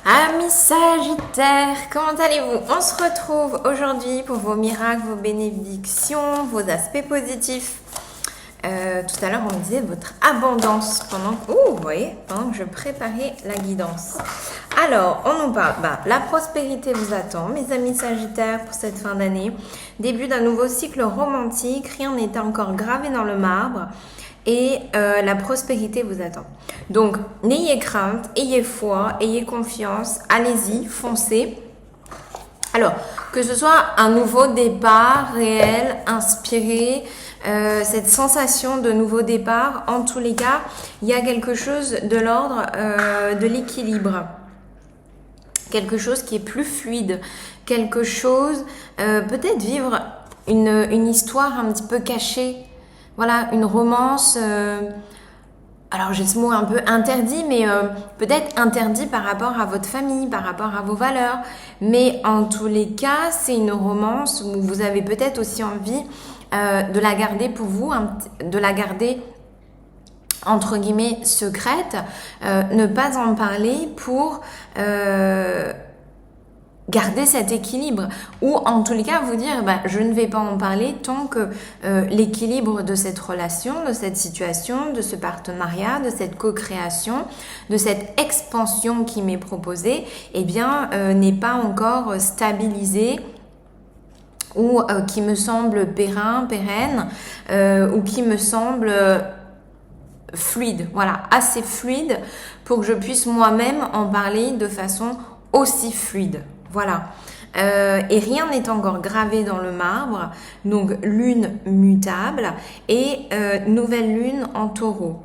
Amis Sagittaires, comment allez-vous? On se retrouve aujourd'hui pour vos miracles, vos bénédictions, vos aspects positifs. Tout à l'heure, on me disait votre abondance vous voyez, pendant que je préparais la guidance. Alors, on nous parle, la prospérité vous attend, mes amis Sagittaires, pour cette fin d'année. Début d'un nouveau cycle romantique, rien n'est encore gravé dans le marbre. Et la prospérité vous attend. Donc, n'ayez crainte, ayez foi, ayez confiance, allez-y, foncez. Alors, que ce soit un nouveau départ réel, inspiré, cette sensation de nouveau départ, en tous les cas, il y a quelque chose de l'ordre de l'équilibre. Quelque chose qui est plus fluide, quelque chose, peut-être vivre une histoire un petit peu cachée. Voilà, une romance, alors j'ai ce mot un peu interdit, mais peut-être interdit par rapport à votre famille, par rapport à vos valeurs. Mais en tous les cas, c'est une romance où vous avez peut-être aussi envie de la garder pour vous, de la garder entre guillemets secrète, ne pas en parler pour garder cet équilibre, ou en tous les cas vous dire je ne vais pas en parler tant que l'équilibre de cette relation, de cette situation, de ce partenariat, de cette co-création, de cette expansion qui m'est proposée, n'est pas encore stabilisé ou qui me semble pérenne ou qui me semble fluide, voilà, assez fluide pour que je puisse moi-même en parler de façon aussi fluide. Voilà. Et rien n'est encore gravé dans le marbre. Donc, lune mutable et nouvelle lune en taureau.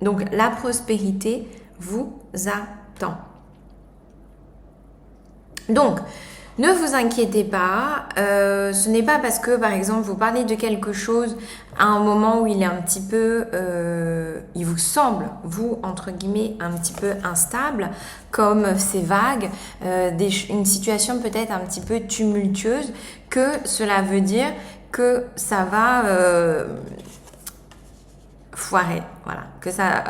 Donc, la prospérité vous attend. Donc, ne vous inquiétez pas, ce n'est pas parce que, par exemple, vous parlez de quelque chose à un moment où il est un petit peu, il vous semble, vous, entre guillemets, un petit peu instable, comme ces vagues, une situation peut-être un petit peu tumultueuse, que cela veut dire que ça va foirer, voilà, que ça...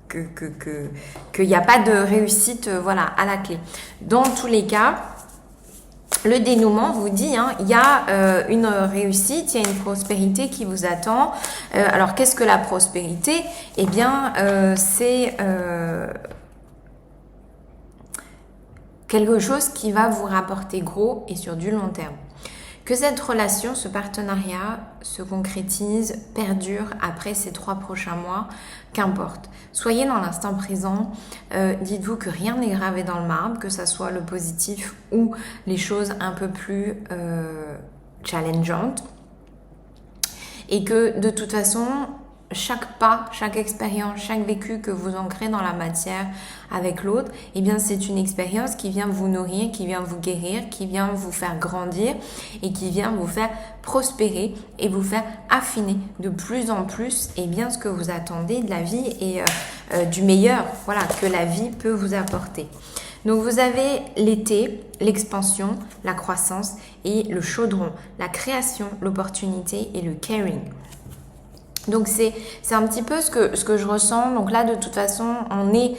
qu'il n'y a pas de réussite à la clé. Dans tous les cas, le dénouement vous dit, il y a une réussite, il y a une prospérité qui vous attend. Alors, qu'est-ce que la prospérité? Eh bien, c'est quelque chose qui va vous rapporter gros et sur du long terme. Que cette relation, ce partenariat se concrétise, perdure après ces 3 prochains mois, qu'importe. Soyez dans l'instant présent, dites-vous que rien n'est gravé dans le marbre, que ça soit le positif ou les choses un peu plus challengeantes. Et que de toute façon, chaque pas, chaque expérience, chaque vécu que vous ancrez dans la matière avec l'autre, c'est une expérience qui vient vous nourrir, qui vient vous guérir, qui vient vous faire grandir et qui vient vous faire prospérer et vous faire affiner de plus en plus ce que vous attendez de la vie et du meilleur que la vie peut vous apporter. Donc vous avez l'été, l'expansion, la croissance et le chaudron, la création, l'opportunité et le caring. Donc c'est un petit peu ce que je ressens. Donc là, de toute façon, on est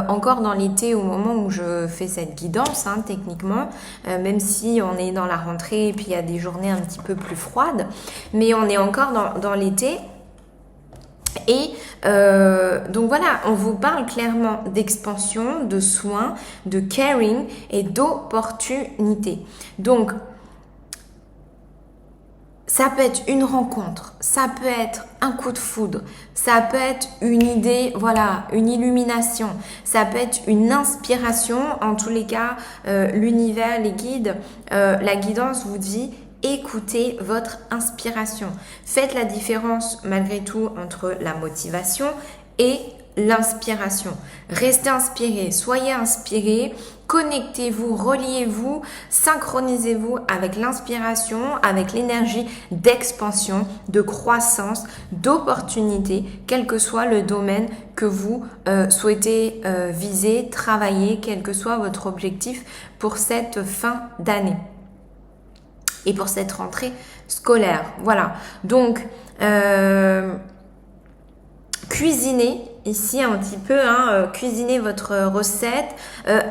encore dans l'été au moment où je fais cette guidance, techniquement, même si on est dans la rentrée et puis il y a des journées un petit peu plus froides, mais on est encore dans l'été. Et donc voilà, on vous parle clairement d'expansion, de soins, de caring et d'opportunité. Donc, ça peut être une rencontre, ça peut être un coup de foudre, ça peut être une idée, une illumination, ça peut être une inspiration. En tous les cas, l'univers, les guides, la guidance vous dit écoutez votre inspiration. Faites la différence malgré tout entre la motivation et l'inspiration. Restez inspiré, soyez inspiré, connectez-vous, reliez-vous, synchronisez-vous avec l'inspiration, avec l'énergie d'expansion, de croissance, d'opportunité, quel que soit le domaine que vous souhaitez viser, travailler, quel que soit votre objectif pour cette fin d'année et pour cette rentrée scolaire. Voilà. Donc, cuisinez ici un petit peu, cuisiner votre recette,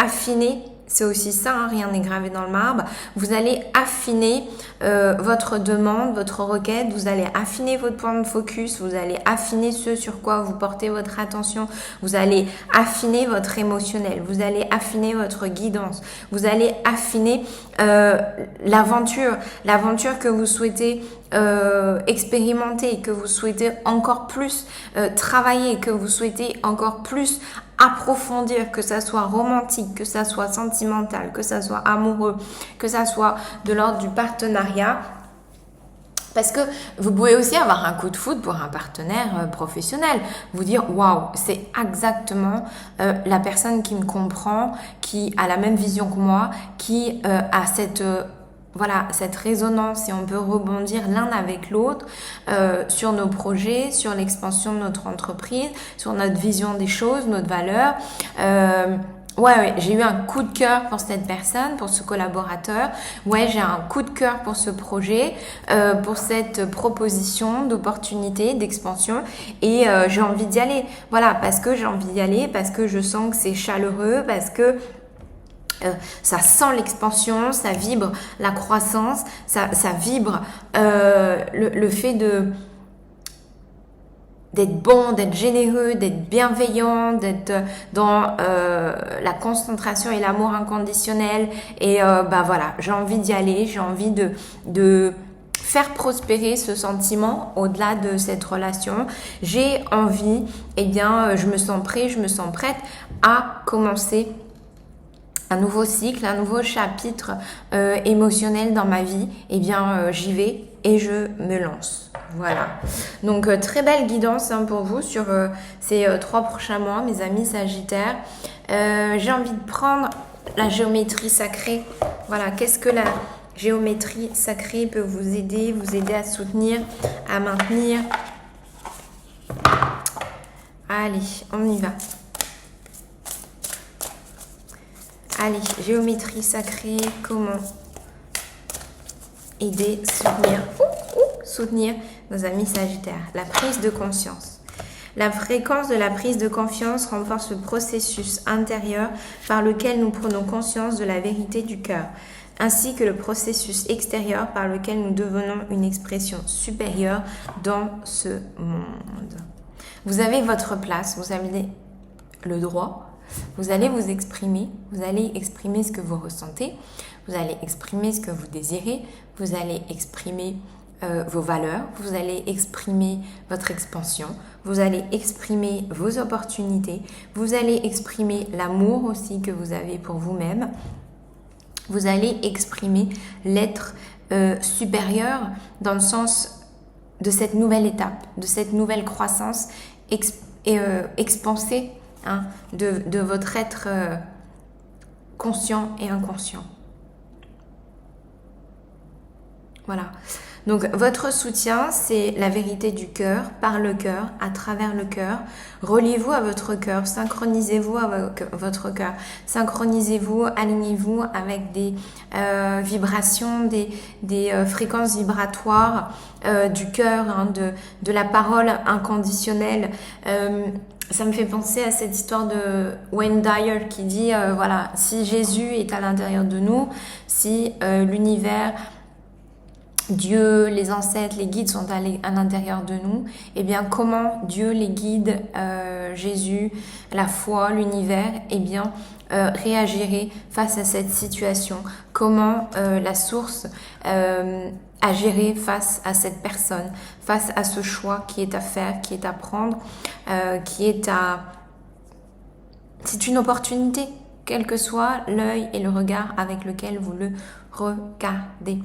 affiner. C'est aussi ça, rien n'est gravé dans le marbre. Vous allez affiner votre demande, votre requête. Vous allez affiner votre point de focus. Vous allez affiner ce sur quoi vous portez votre attention. Vous allez affiner votre émotionnel. Vous allez affiner votre guidance. Vous allez affiner l'aventure que vous souhaitez expérimenter, que vous souhaitez encore plus travailler, que vous souhaitez encore plus approfondir, que ça soit romantique, que ça soit sentimental, que ça soit amoureux, que ça soit de l'ordre du partenariat. Parce que vous pouvez aussi avoir un coup de foudre pour un partenaire professionnel. Vous dire, waouh, c'est exactement la personne qui me comprend, qui a la même vision que moi, qui a cette résonance, et on peut rebondir l'un avec l'autre sur nos projets, sur l'expansion de notre entreprise, sur notre vision des choses, notre valeur. Ouais, j'ai eu un coup de cœur pour cette personne, pour ce collaborateur. Ouais, j'ai un coup de cœur pour ce projet, pour cette proposition d'opportunité, d'expansion. Et j'ai envie d'y aller. Voilà, parce que j'ai envie d'y aller, parce que je sens que c'est chaleureux, parce que ça sent l'expansion, ça vibre la croissance, ça vibre le fait d'être bon, d'être généreux, d'être bienveillant, d'être dans la concentration et l'amour inconditionnel. Et voilà, j'ai envie d'y aller, j'ai envie de faire prospérer ce sentiment au-delà de cette relation. J'ai envie, je me sens prêt, je me sens prête à commencer un nouveau cycle, un nouveau chapitre émotionnel dans ma vie. J'y vais et je me lance. Voilà. Donc, très belle guidance pour vous sur ces 3 prochains mois, mes amis Sagittaires. J'ai envie de prendre la géométrie sacrée. Voilà, qu'est-ce que la géométrie sacrée peut vous aider à soutenir, à maintenir. Allez, on y va. Allez, géométrie sacrée, comment aider, soutenir nos amis Sagittaires. La prise de conscience. La fréquence de la prise de confiance renforce le processus intérieur par lequel nous prenons conscience de la vérité du cœur, ainsi que le processus extérieur par lequel nous devenons une expression supérieure dans ce monde. Vous avez votre place, vous avez le droit. Vous allez vous exprimer, vous allez exprimer ce que vous ressentez, vous allez exprimer ce que vous désirez, vous allez exprimer vos valeurs, vous allez exprimer votre expansion, vous allez exprimer vos opportunités, vous allez exprimer l'amour aussi que vous avez pour vous-même, vous allez exprimer l'être supérieur dans le sens de cette nouvelle étape, de cette nouvelle croissance expansée. De votre être conscient et inconscient. Voilà. Donc, votre soutien, c'est la vérité du cœur, par le cœur, à travers le cœur. Reliez-vous à votre cœur, synchronisez-vous avec votre cœur, synchronisez-vous, alignez-vous avec des vibrations, des fréquences vibratoires du cœur, de la parole inconditionnelle. Ça me fait penser à cette histoire de Wayne Dyer qui dit, si Jésus est à l'intérieur de nous, si l'univers, Dieu, les ancêtres, les guides sont à l'intérieur de nous, comment Dieu, les guides, Jésus, la foi, l'univers, réagirait face à cette situation? Comment la source agirait face à cette personne, face à ce choix qui est à faire, qui est à prendre, c'est une opportunité, quel que soit l'œil et le regard avec lequel vous le regardez.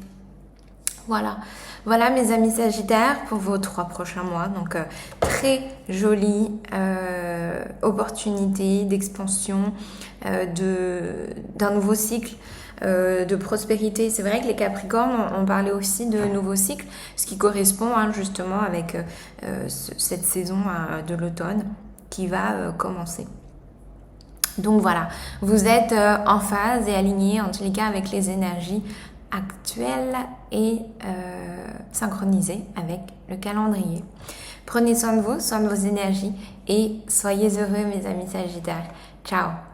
Voilà mes amis Sagittaires pour vos 3 prochains mois. Donc très jolie opportunité d'expansion, d'un nouveau cycle de prospérité. C'est vrai que les Capricornes ont parlé aussi de nouveau cycle, ce qui correspond justement avec cette saison de l'automne qui va commencer. Donc voilà, vous êtes en phase et alignés en tous les cas avec les énergies actuelles et synchronisées avec le calendrier. Prenez soin de vous, soin de vos énergies et soyez heureux mes amis Sagittaires. Ciao!